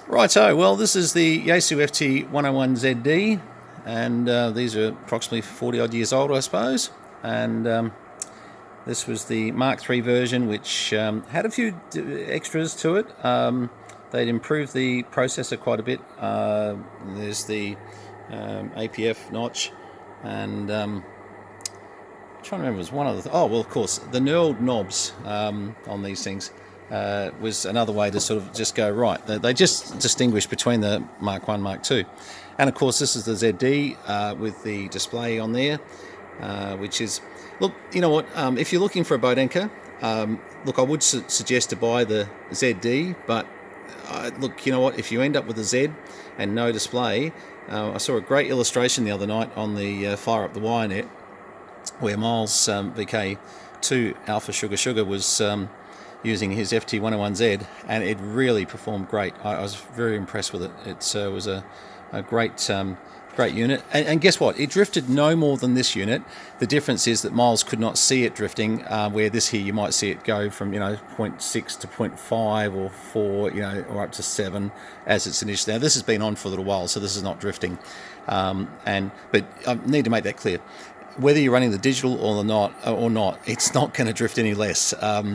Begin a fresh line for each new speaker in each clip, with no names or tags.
Righto, well this is the yaesu ft101zd, and these are approximately 40 odd years old I suppose, and this was the Mark III version, which had a few extras to it. They'd improved the processor quite a bit. There's the APF notch, and I'm trying to remember, was one of the of course the knurled knobs on these things was another way to sort of just go right. They just distinguish between the Mark 1, Mark 2, and of course this is the ZD with the display on there, which is, look, you know what, if you're looking for a boat anchor, look, I would suggest to buy the ZD, but look, you know what, if you end up with a Z and no display, I saw a great illustration the other night on the Fire Up the Wire net, where Miles VK2 Alpha Sugar was using his ft101z, and it really performed great. I was very impressed with it. It was a great unit, and guess what, it drifted no more than this unit. The difference is that Miles could not see it drifting, where this here you might see it go from 0.6 to 0.5 or 4, or up to 7 as it's initially. Now this has been on for a little while, so this is not drifting, but I need to make that clear. Whether you're running the digital or not, it's not going to drift any less.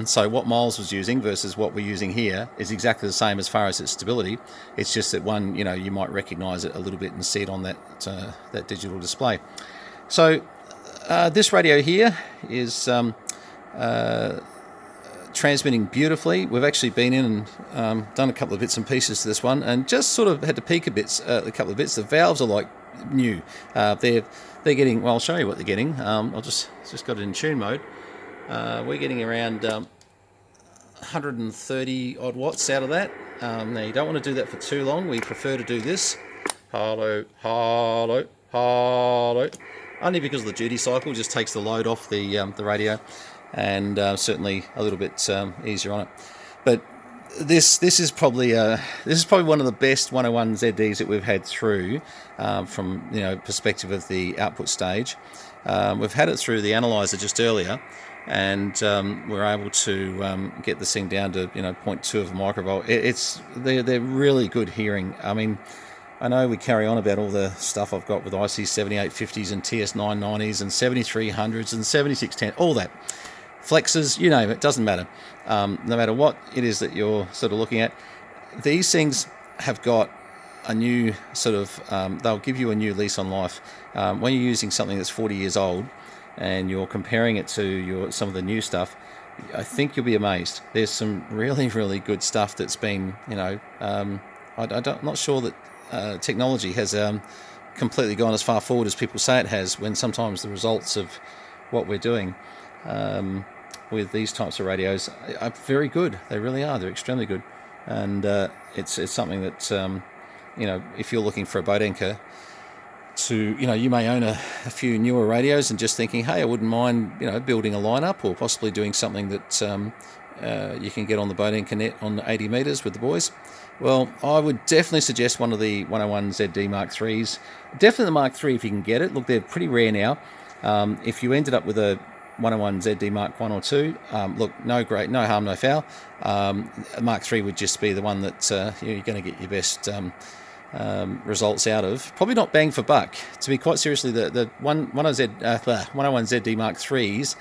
So what Miles was using versus what we're using here is exactly the same as far as its stability. It's just that one, you might recognise it a little bit and see it on that digital display. So this radio here is transmitting beautifully. We've actually been in and done a couple of bits and pieces to this one, and just sort of had to peek a couple of bits. The valves are like new. They're getting, well, I'll show you what they're getting. I'll just got it in tune mode. We're getting around 130 odd watts out of that. Now you don't want to do that for too long. We prefer to do this. Hello, hello, hello. Only because the duty cycle just takes the load off the radio, and certainly a little bit easier on it. But this is probably one of the best 101 ZDs that we've had through, from perspective of the output stage. We've had it through the analyzer just earlier, and we're able to get this thing down to 0.2 of a microvolt. They're really good hearing. I mean, I know we carry on about all the stuff I've got with IC 7850s and TS 990s and 7300s and 7610, all that. Flexes, you name it, doesn't matter. No matter what it is that you're sort of looking at, these things have got a new sort of, they'll give you a new lease on life. When you're using something that's 40 years old and you're comparing it to some of the new stuff, I think you'll be amazed. There's some really, really good stuff that's been, I'm not sure that technology has completely gone as far forward as people say it has, when sometimes the results of what we're doing with these types of radios are very good. They really are. They're extremely good, and it's something that if you're looking for a boat anchor, you may own a few newer radios and just thinking, hey, I wouldn't mind building a lineup or possibly doing something that you can get on the boat anchor net on 80 meters with the boys. Well, I would definitely suggest one of the 101ZD Mark IIIs. Definitely the Mark III if you can get it. Look, they're pretty rare now. If you ended up with a 101ZD Mark 1 or 2, look, no harm, no foul. Mark III would just be the one that you're going to get your best results out of. Probably not bang for buck. To be quite seriously, the 101ZD Mark IIIs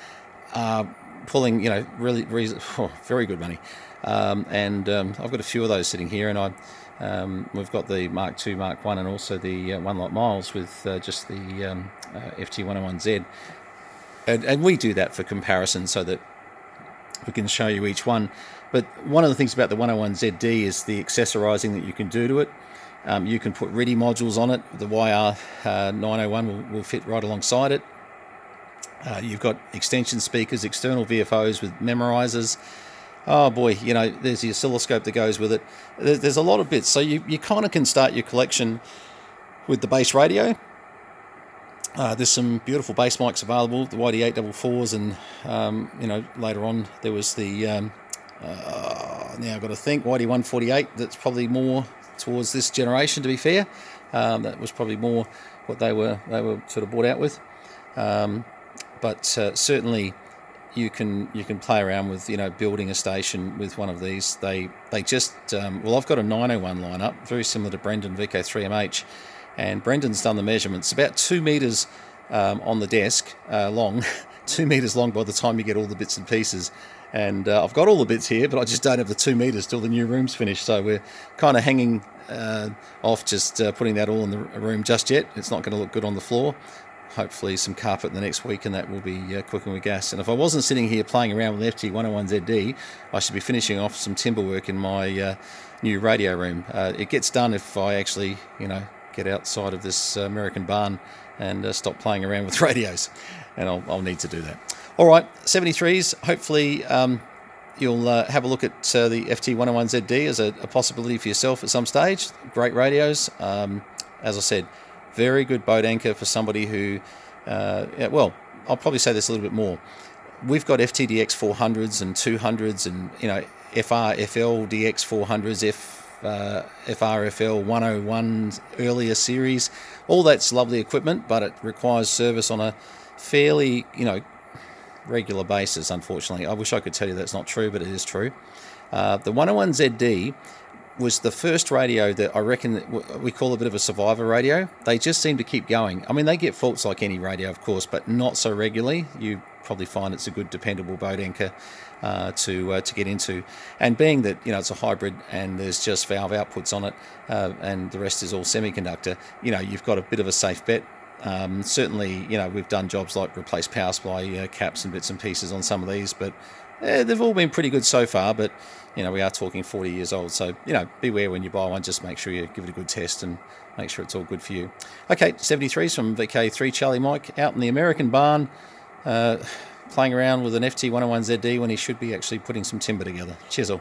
are pulling, really very good money. And I've got a few of those sitting here, and we've got the Mark II, Mark 1, and also the one like Miles with just the FT101Z. And we do that for comparison so that we can show you each one. But one of the things about the 101ZD is the accessorizing that you can do to it. You can put RIDI modules on it. The YR901 will fit right alongside it. You've got extension speakers, external VFOs with memorizers. Oh boy, there's the oscilloscope that goes with it. There's a lot of bits. So you kind of can start your collection with the base radio. There's some beautiful bass mics available, the YD844s, and later on there was the now I've got to think, YD148. That's probably more towards this generation, to be fair. That was probably more what they were sort of brought out with. But certainly you can play around with, building a station with one of these. They just well, I've got a 901 lineup, very similar to Brendan VK3MH, and Brendan's done the measurements about 2 meters on the desk long, 2 meters long by the time you get all the bits and pieces. And I've got all the bits here, but I just don't have the 2 meters till the new room's finished. So we're kind of hanging off just putting that all in the room just yet. It's not going to look good on the floor. Hopefully some carpet in the next week, and that will be cooking with gas. And if I wasn't sitting here playing around with ft101zd, I should be finishing off some timber work in my new radio room. It gets done if I actually, get outside of this American barn and stop playing around with radios, and I'll need to do that. All right, 73s. Hopefully you'll have a look at the ft101zd as a possibility for yourself at some stage. Great radios. As I said, very good boat anchor for somebody who, well, I'll probably say this a little bit more. We've got FTDX 400s and 200s and, FRFL DX 400s, FRFL 101 earlier series. All that's lovely equipment, but it requires service on a fairly, regular basis, unfortunately. I wish I could tell you that's not true, but it is true. The 101ZD was the first radio that I reckon we call a bit of a survivor radio. They just seem to keep going. I mean, they get faults like any radio, of course, but not so regularly. You probably find it's a good, dependable boat anchor to get into. And being that, it's a hybrid and there's just valve outputs on it and the rest is all semiconductor, you've got a bit of a safe bet. Certainly, we've done jobs like replace power supply caps and bits and pieces on some of these, but they've all been pretty good so far. But we are talking 40 years old, so beware when you buy one. Just make sure you give it a good test and make sure it's all good for you. Okay, 73s from VK3 Charlie Mike out in the American barn, playing around with an FT101ZD when he should be actually putting some timber together. Cheers all.